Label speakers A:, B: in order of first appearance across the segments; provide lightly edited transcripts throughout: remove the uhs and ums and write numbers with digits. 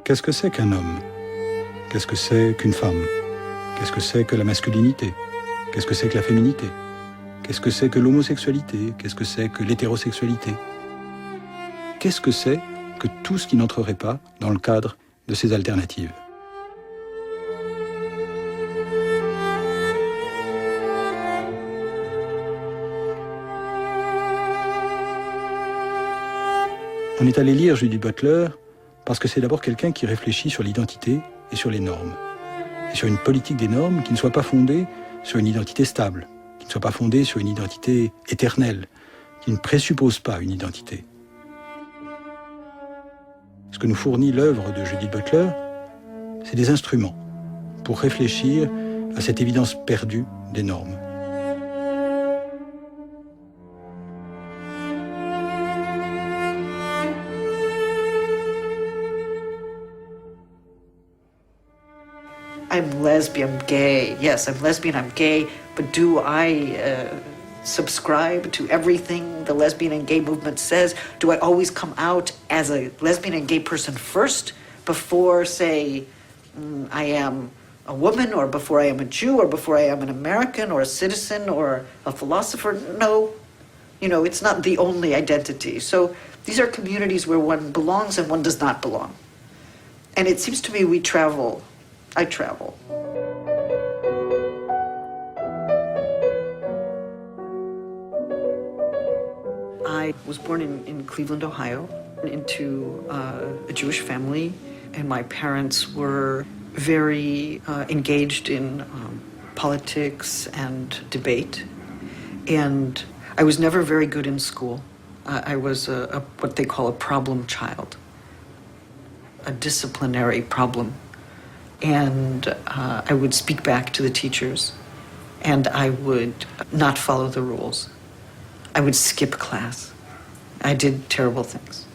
A: Qu'est-ce que c'est qu'un homme? Qu'est-ce que c'est qu'une femme? Qu'est-ce que c'est que la masculinité? Qu'est-ce que c'est que la féminité? Qu'est-ce que c'est que l'homosexualité? Qu'est-ce que c'est que l'hétérosexualité? Qu'est-ce que c'est que tout ce qui n'entrerait pas dans le cadre de ces alternatives? On est allé lire Judith Butler parce que c'est d'abord quelqu'un qui réfléchit sur l'identité et sur les normes. Et sur une politique des normes qui ne soit pas fondée sur une identité stable, qui ne soit pas fondée sur une identité éternelle, qui ne présuppose pas une identité. Ce que nous fournit l'œuvre de Judith Butler, c'est des instruments pour réfléchir à cette évidence perdue des normes.
B: I'm lesbian, I'm gay. Yes, I'm lesbian, I'm gay, but do I subscribe to everything the lesbian and gay movement says? Do I always come out as a lesbian and gay person first before, say, I am a woman, or before I am a Jew, or before I am an American, or a citizen, or a philosopher? No, it's not the only identity. So these are communities where one belongs and one does not belong. And it seems to me I travel. I was born in Cleveland, Ohio, into a Jewish family, and my parents were very engaged in politics and debate. And I was never very good in school. I was what they call a problem child, a disciplinary problem. And I would speak back to the teachers, and I would not follow the rules. I would skip class. I did terrible things.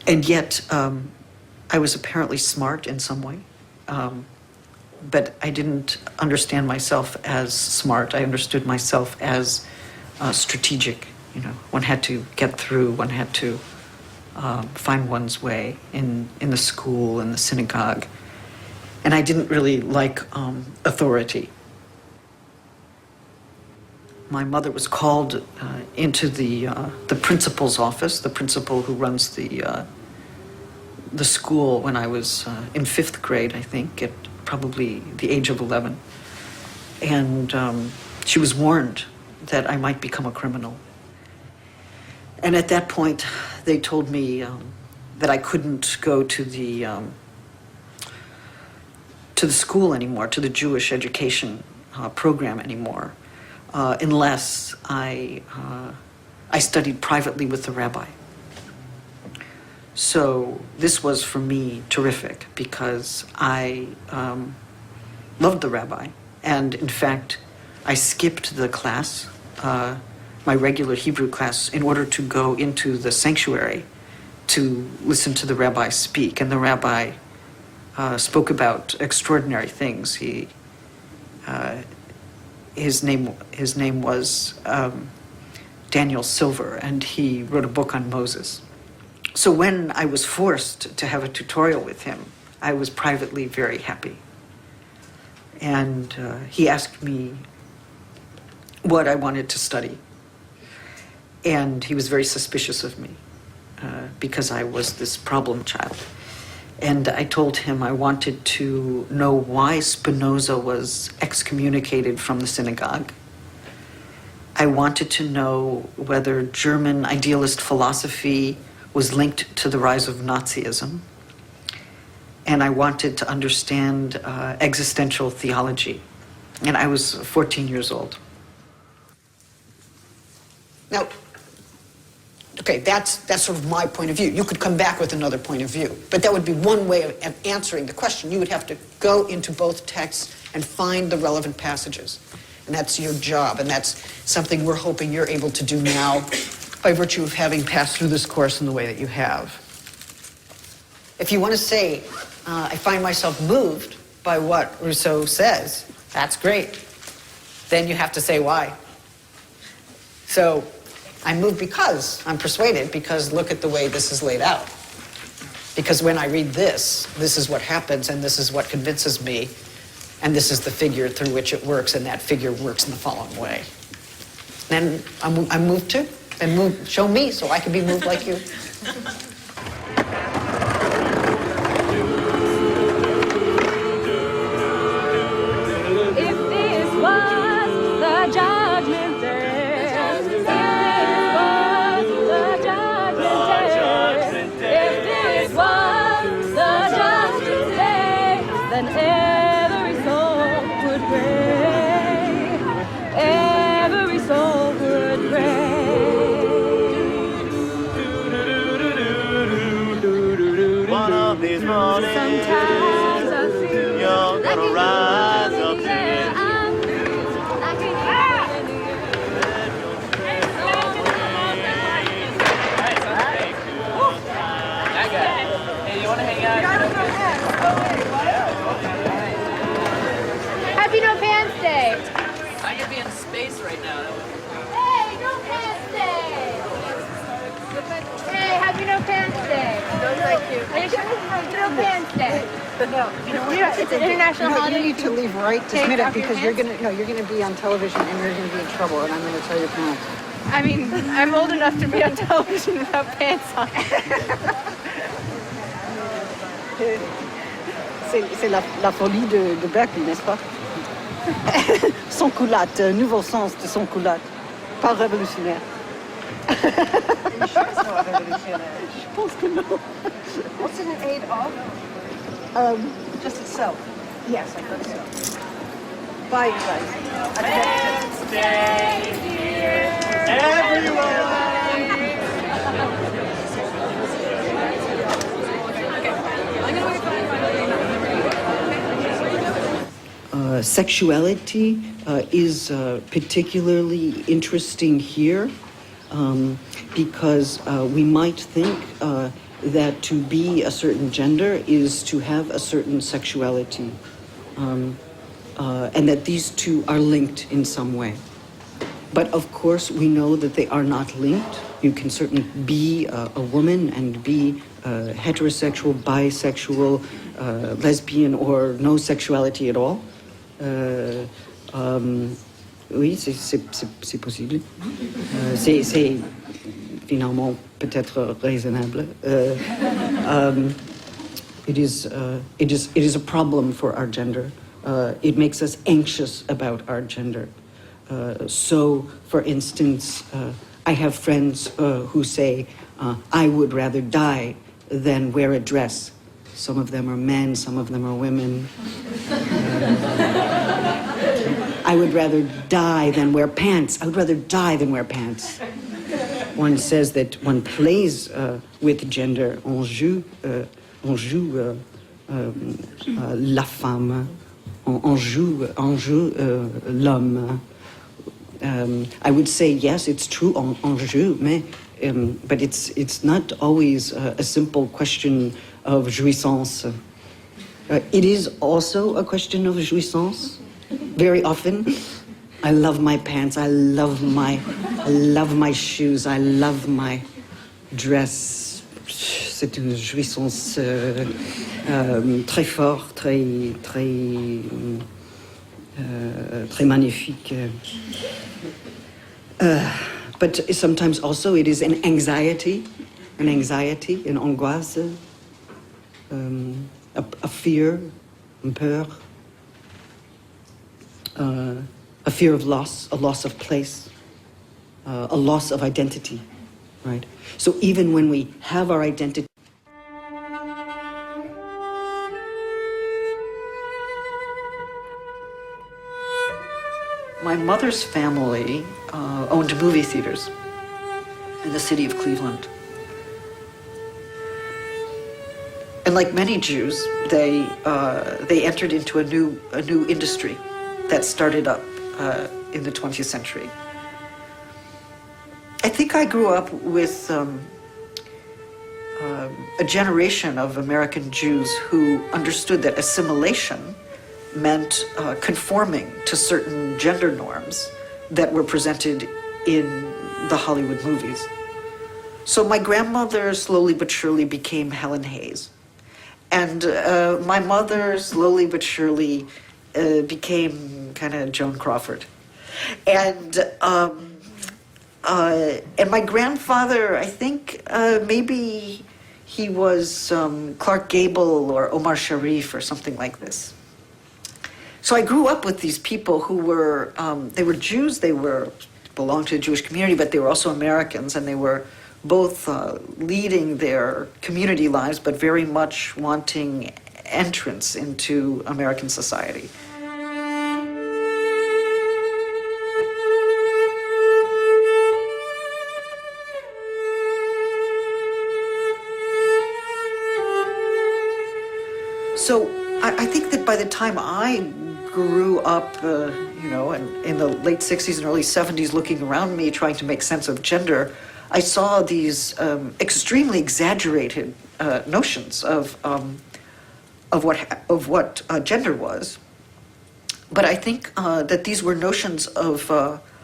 B: And yet, I was apparently smart in some way, but I didn't understand myself as smart. I understood myself as strategic. One had to get through, one had to find one's way in the school, in the synagogue. And I didn't really like authority. My mother was called into the principal's office, the principal who runs the school, when I was in 5th grade, I think, at probably the age of 11. And she was warned that I might become a criminal. And at that point, they told me that I couldn't go to the school anymore, to the Jewish education program anymore, unless I studied privately with the rabbi. So this was for me terrific, because I loved the rabbi, and in fact, I skipped the class, my regular Hebrew class, in order to go into the sanctuary to listen to the rabbi speak. And the rabbi spoke about extraordinary things. His name was Daniel Silver, and he wrote a book on Moses. So when I was forced to have a tutorial with him, I was privately very happy. And he asked me what I wanted to study. And he was very suspicious of me because I was this problem child. And I told him I wanted to know why Spinoza was excommunicated from the synagogue. I wanted to know whether German idealist philosophy was linked to the rise of Nazism. And I wanted to understand existential theology. And I was 14 years old. Now, okay, that's sort of my point of view. You could come back with another point of view, but that would be one way of answering the question. You would have to go into both texts and find the relevant passages. And that's your job, and that's something we're hoping you're able to do now by virtue of having passed through this course in the way that you have. If you want to say, I find myself moved by what Rousseau says, that's great. Then you have to say why. So I'm moved because I'm persuaded, because look at the way this is laid out. Because when I read this is what happens, and this is what convinces me, and this is the figure through which it works, and that figure works in the following way. And I'm moved too. And show me so I can be moved like you.
C: Happy No Pants Day!
D: I could be in space right now.
C: Hey, No Pants Day! Hey, Happy No Pants Day!
E: No, thank you.
C: Are you sure this is No Pants Day?
E: No, you know what?
C: It's an international holiday.
E: You need to leave right this
C: Take
E: minute
C: off your
E: because you're
C: pants?
E: gonna be on television and you're gonna be in trouble, and I'm gonna tell your parents.
C: I mean, I'm old enough to be on television without pants on.
E: C'est la folie de Berkeley, n'est-ce pas? Son culotte, nouveau sens de son culotte, pas révolutionnaire.
F: Are you sure it's not revolutionary?
E: Je pense que non.
F: What's it in aid of? Just itself?
E: Yes, I thought so.
F: Bye, you guys.
B: Sexuality is particularly interesting here because we might think that to be a certain gender is to have a certain sexuality, and that these two are linked in some way. But of course, we know that they are not linked. You can certainly be a woman and be heterosexual, bisexual, lesbian, or no sexuality at all. Oui, c'est possible. C'est finalement peut-être raisonnable. It is a problem for our gender. It makes us anxious about our gender. So, for instance, I have friends who say, I would rather die than wear a dress. Some of them are men, some of them are women. I would rather die than wear pants. I would rather die than wear pants. One says that one plays with gender. On joue la femme. On joue l'homme. I would say, yes, it's true, on joue, but it's not always a simple question of jouissance. It is also a question of jouissance. Very often, I love my pants, I love my shoes, I love my dress. C'est une jouissance très forte, très magnifique. But sometimes also it is an anxiety, an angoisse, a fear, une peur, a fear of loss, a loss of place, a loss of identity, right? So even when we have our identity, my mother's family owned movie theaters in the city of Cleveland. And like many Jews, they entered into a new industry that started up in the 20th century. I think I grew up with a generation of American Jews who understood that assimilation meant conforming to certain gender norms that were presented in the Hollywood movies. So my grandmother slowly but surely became Helen Hayes. And my mother, slowly but surely, became kind of Joan Crawford. And my grandfather, I think maybe he was Clark Gable or Omar Sharif or something like this. So I grew up with these people who were, they were Jews, they belonged to the Jewish community, but they were also Americans, and they were both leading their community lives, but very much wanting entrance into American society. So I think that by the time I grew up, in the late 60s and early 70s, looking around me, trying to make sense of gender, I saw these extremely exaggerated notions of what gender was. But I think that these were notions of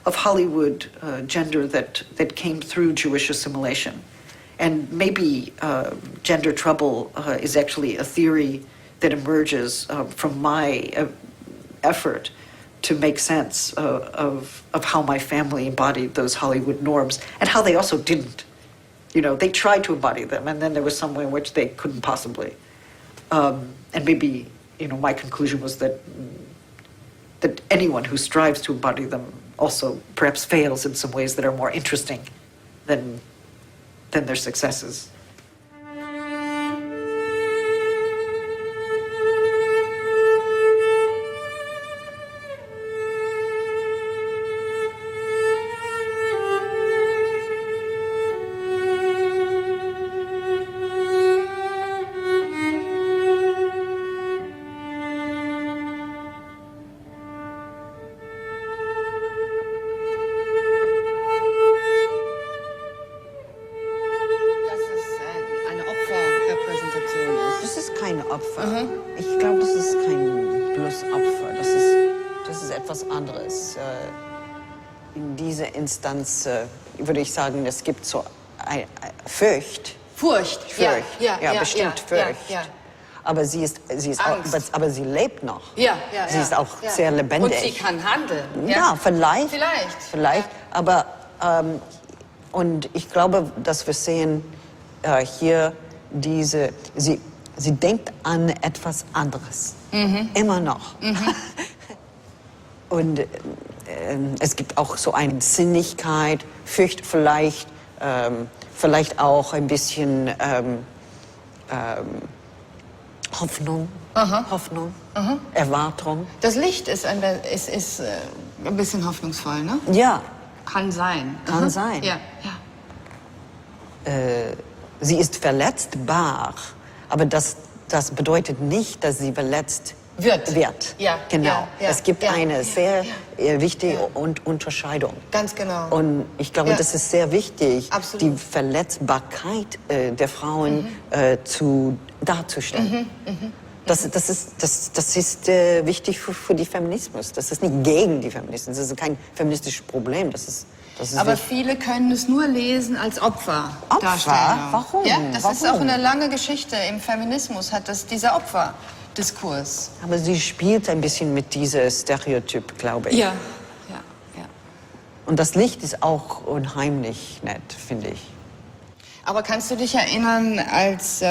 B: Hollywood gender that came through Jewish assimilation. And maybe gender trouble is actually a theory that emerges from my effort to make sense of how my family embodied those Hollywood norms and how they also didn't. They tried to embody them, and then there was some way in which they couldn't possibly. And maybe, my conclusion was that anyone who strives to embody them also perhaps fails in some ways that are more interesting than their successes.
E: Ich glaube, das ist kein bloß Opfer. Das ist etwas anderes. In dieser Instanz würde ich sagen, es gibt so Furcht.
G: Furcht,
E: Ja, bestimmt Furcht.
G: Ja.
E: Aber sie ist auch, aber sie lebt noch.
G: Ja.
E: Sie ist auch sehr lebendig.
G: Und sie kann handeln.
E: Ja, vielleicht.
G: Vielleicht.
E: Aber und ich glaube, dass wir sehen hier sie denkt an etwas anderes. Immer noch. Und es gibt auch so eine Sinnlichkeit, Furcht vielleicht auch ein bisschen Hoffnung, Erwartung.
G: Das Licht ist ein bisschen hoffnungsvoll, ne?
E: Ja.
G: Kann sein.
E: Kann sein.
G: Ja.
E: Sie ist verletzbar, aber das bedeutet nicht, dass sie verletzt wird.
G: Ja,
E: genau.
G: ja,
E: Es gibt eine sehr wichtige Unterscheidung.
G: Ganz genau.
E: Und ich glaube, das ist sehr wichtig,
G: Absolut.
E: die Verletzbarkeit der Frauen darzustellen. Das ist wichtig für die Feminismus. Das ist nicht gegen die Feminismus. Das ist kein feministisches Problem. Das ist
G: Aber
E: wichtig.
G: viele können es nur lesen als Opfer.
E: Opfer? Warum?
G: Ja, das ist
E: Warum?
G: auch eine lange Geschichte. Im Feminismus hat das dieser Opferdiskurs.
E: Aber sie spielt ein bisschen mit diesem Stereotyp, glaube ich.
G: Ja.
E: Und das Licht ist auch unheimlich nett, finde ich.
G: Aber kannst du dich erinnern, als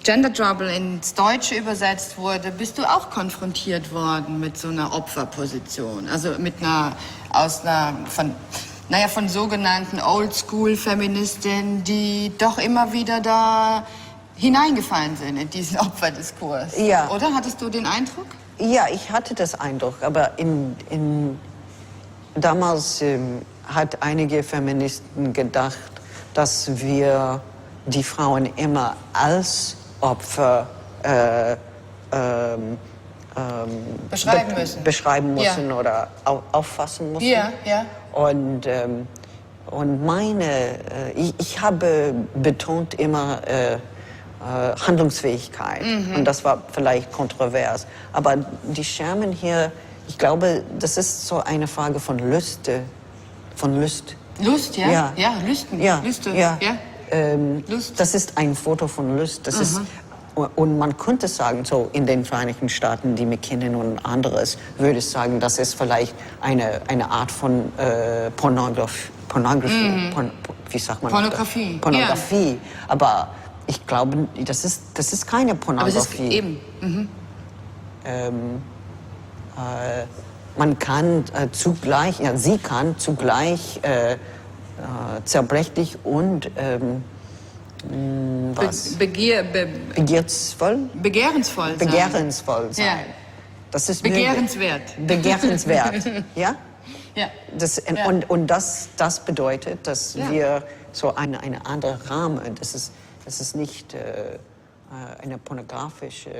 G: Gender Trouble ins Deutsche übersetzt wurde, bist du auch konfrontiert worden mit so einer Opferposition? Also von sogenannten Oldschool-Feministinnen, die doch immer wieder da hineingefallen sind in diesen Opferdiskurs.
E: Ja.
G: Oder? Hattest du den Eindruck?
E: Ja, ich hatte das Eindruck, aber damals hat einige Feministen gedacht, dass wir die Frauen immer als Opfer beschreiben müssen oder auffassen müssen.
G: Ja.
E: Und ich habe betont immer Handlungsfähigkeit. Und das war vielleicht kontrovers. Aber die Schermen hier, ich glaube, das ist so eine Frage von Lust.
G: Lust, ja?
E: Ja.
G: Lüsten.
E: Ja.
G: Lüste.
E: Ja.
G: Ja. Lust.
E: Das ist ein Foto von Lust. Das ist Und man könnte sagen, so in den Vereinigten Staaten, die McKinnon und anderes, würde ich sagen, das ist vielleicht eine Art von Pornografie. Wie sagt man?
G: Pornografie.
E: Pornografie. Ja. Aber ich glaube, das ist keine Pornografie.
G: Aber es ist eben.
E: Man kann zugleich, ja, sie kann zugleich zerbrechlich und begehrensvoll sein.
G: Ja.
E: Das ist
G: Begehrenswert.
E: Begehrenswert, ja?
G: Ja.
E: Und das bedeutet, dass wir so eine andere Rahmen, das ist nicht eine pornografische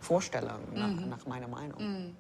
E: Vorstellung, nach meiner Meinung.